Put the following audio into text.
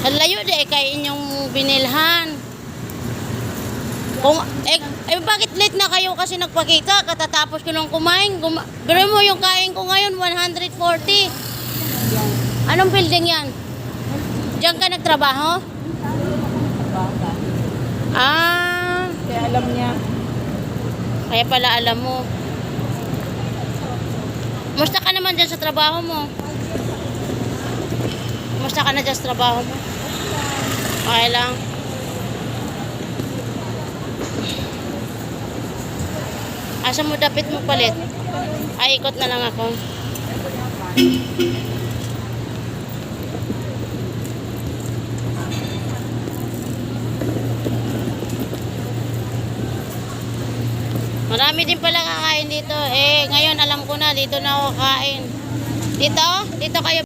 Ang layo di kay inyong binilhan. Kung, bakit late na kayo kasi nagpakita? Katatapos ko nung kumain. Gano'n mo yung kain ko ngayon, 140. Anong building yan? Diyan ka nagtrabaho? Ah. Kaya alam niya. Kaya pala alam mo. Musta ka naman dyan sa trabaho mo? Musta ka na dyan sa trabaho mo? Okay lang. Asa mo dapit mo palit? Ay, ikot na lang ako. Marami din pala kakain dito. Ngayon alam ko na, dito na ako kain. Dito kayo.